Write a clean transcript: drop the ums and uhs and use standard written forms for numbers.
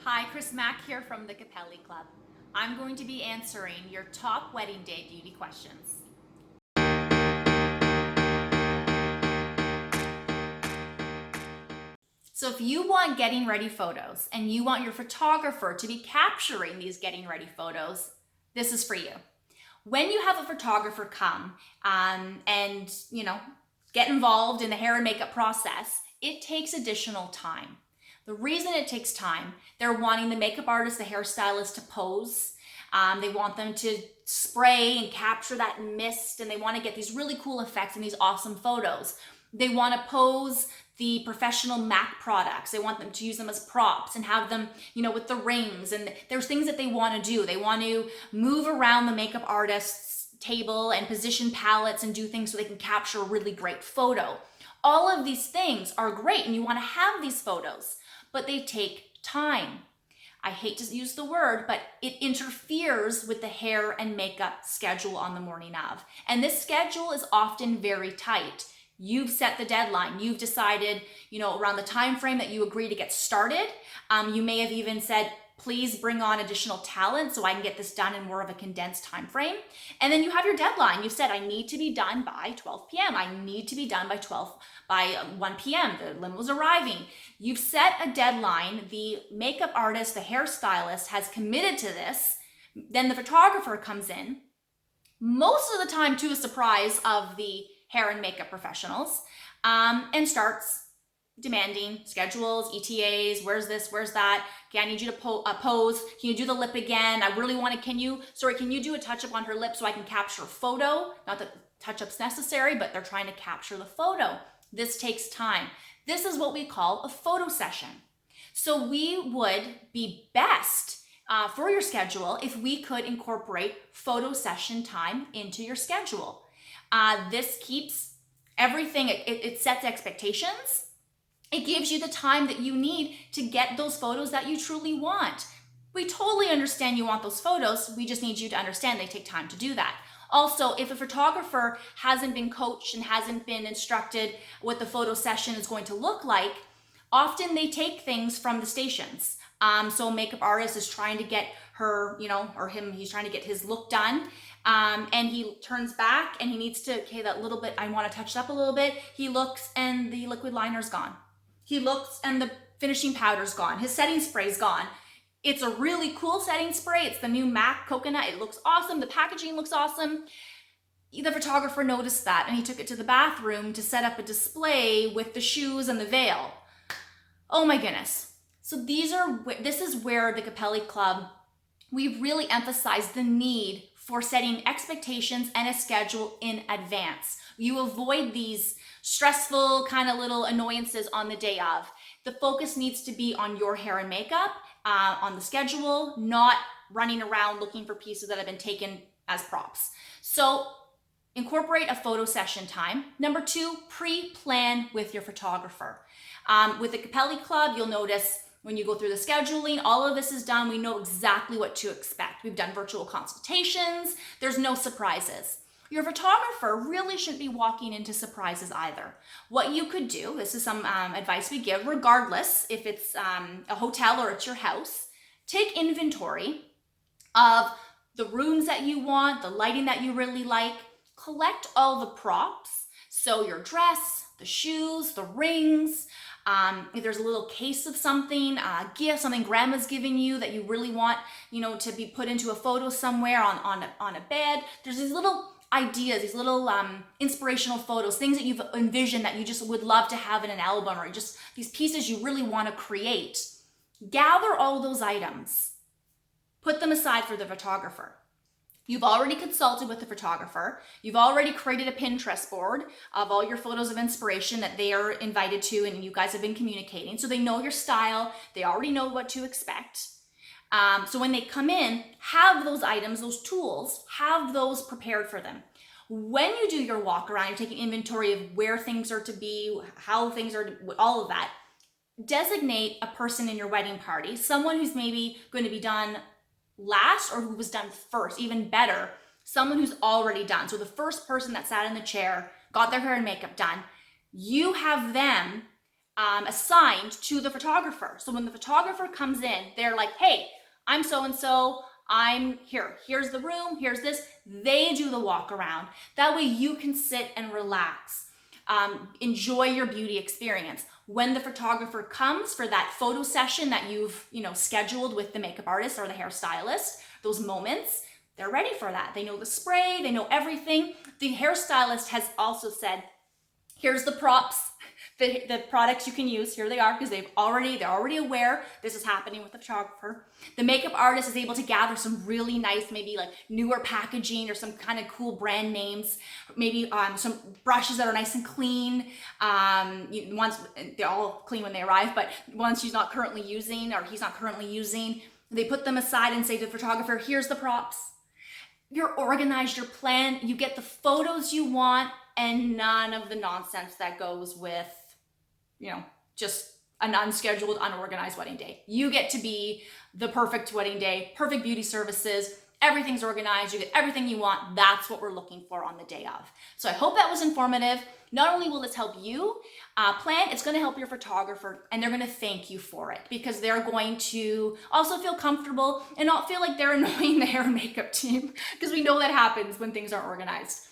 Hi, Cris Mac here from the Capelli Club. I'm going to be answering your top wedding day beauty questions. So if you want getting ready photos and you want your photographer to be capturing these getting ready photos, this is for you. When you have a photographer come and get involved in the hair and makeup process, it takes additional time. The reason it takes time, they're wanting the makeup artist, the hairstylist to pose. They want them to spray and capture that mist, and they want to get these really cool effects and these awesome photos. They want to pose the professional Mac products. They want them to use them as props and have them, with the rings. And there's things that they want to do. They want to move around the makeup artist's table and position palettes and do things so they can capture a really great photo. All of these things are great and you want to have these photos, but they take time. I hate to use the word, but it interferes with the hair and makeup schedule on the morning of. And this schedule is often very tight. You've set the deadline. You've decided, around the time frame that you agree to get started. You may have even said, please bring on additional talent so I can get this done in more of a condensed time frame. And then you have your deadline. You've said, I need to be done by 12 p.m. I need to be done by 1 p.m. The limo's arriving. You've set a deadline. The makeup artist, the hairstylist has committed to this. Then the photographer comes in, most of the time to a surprise of the hair and makeup professionals, and starts demanding schedules, ETAs, where's this, where's that? Okay, I need you to pose. Can you do the lip again? I really want to, can you do a touch-up on her lip so I can capture a photo? Not that touch-up's necessary, but they're trying to capture the photo. This takes time. This is what we call a photo session. So we would be best for your schedule if we could incorporate photo session time into your schedule. This keeps everything, it sets expectations. It gives you the time that you need to get those photos that you truly want. We totally understand you want those photos. We just need you to understand they take time to do that. Also, if a photographer hasn't been coached and hasn't been instructed what the photo session is going to look like, often they take things from the stations. So a makeup artist is trying to get her, or him, he's trying to get his look done. And he turns back and he needs to, okay, that little bit, I want to touch it up a little bit. He looks and the liquid liner's gone. He looks and the finishing powder's gone. His setting spray's gone. It's a really cool setting spray. It's the new Mac Coconut. It looks awesome. The packaging looks awesome. The photographer noticed that and he took it to the bathroom to set up a display with the shoes and the veil. Oh my goodness. So this is where the Capelli Club, we really emphasize the need for setting expectations and a schedule in advance. You avoid these stressful kind of little annoyances on the day of. The focus needs to be on your hair and makeup, on the schedule, not running around looking for pieces that have been taken as props. So incorporate a photo session time. Number 2, pre-plan with your photographer. With the Capelli Club, you'll notice when you go through the scheduling, all of this is done. We know exactly what to expect. We've done virtual consultations. There's no surprises. Your photographer really shouldn't be walking into surprises either. What you could do, this is some advice we give, regardless if it's a hotel or it's your house, take inventory of the rooms that you want, the lighting that you really like, collect all the props. So your dress, the shoes, the rings, if there's a little case of something, a gift, something grandma's giving you that you really want, to be put into a photo somewhere on a bed. There's these little ideas, these little inspirational photos, things that you've envisioned that you just would love to have in an album, or just these pieces you really want to create. Gather all those items, put them aside for the photographer. You've already consulted with the photographer. You've already created a Pinterest board of all your photos of inspiration that they are invited to and you guys have been communicating. So they know your style. They already know what to expect. So when they come in, have those items, those tools, have those prepared for them. When you do your walk around, you're taking inventory of where things are to be, how things are, all of that. Designate a person in your wedding party, someone who's maybe going to be done last or who was done first, even better, someone who's already done. So the first person that sat in the chair, got their hair and makeup done, you have them assigned to the photographer. So when the photographer comes in, they're like, hey, I'm so-and-so, I'm here. Here's the room, here's this. They do the walk around. That way you can sit and relax. Enjoy your beauty experience. When the photographer comes for that photo session that you've scheduled with the makeup artist or the hairstylist, those moments, they're ready for that. They know the spray, they know everything. The hairstylist has also said, here's the props, the products you can use. Here they are, because they're already aware this is happening with the photographer. The makeup artist is able to gather some really nice, maybe like newer packaging or some kind of cool brand names. Maybe some brushes that are nice and clean. Ones, they're all clean when they arrive, but ones she's not currently using or he's not currently using, they put them aside and say to the photographer, here's the props. You're organized, you're planned, you get the photos you want, and none of the nonsense that goes with, just an unscheduled, unorganized wedding day. You get to be the perfect wedding day, perfect beauty services, everything's organized, you get everything you want. That's what we're looking for on the day of. So I hope that was informative. Not only will this help you plan, it's gonna help your photographer, and they're gonna thank you for it, because they're going to also feel comfortable and not feel like they're annoying the hair and makeup team, because we know that happens when things aren't organized.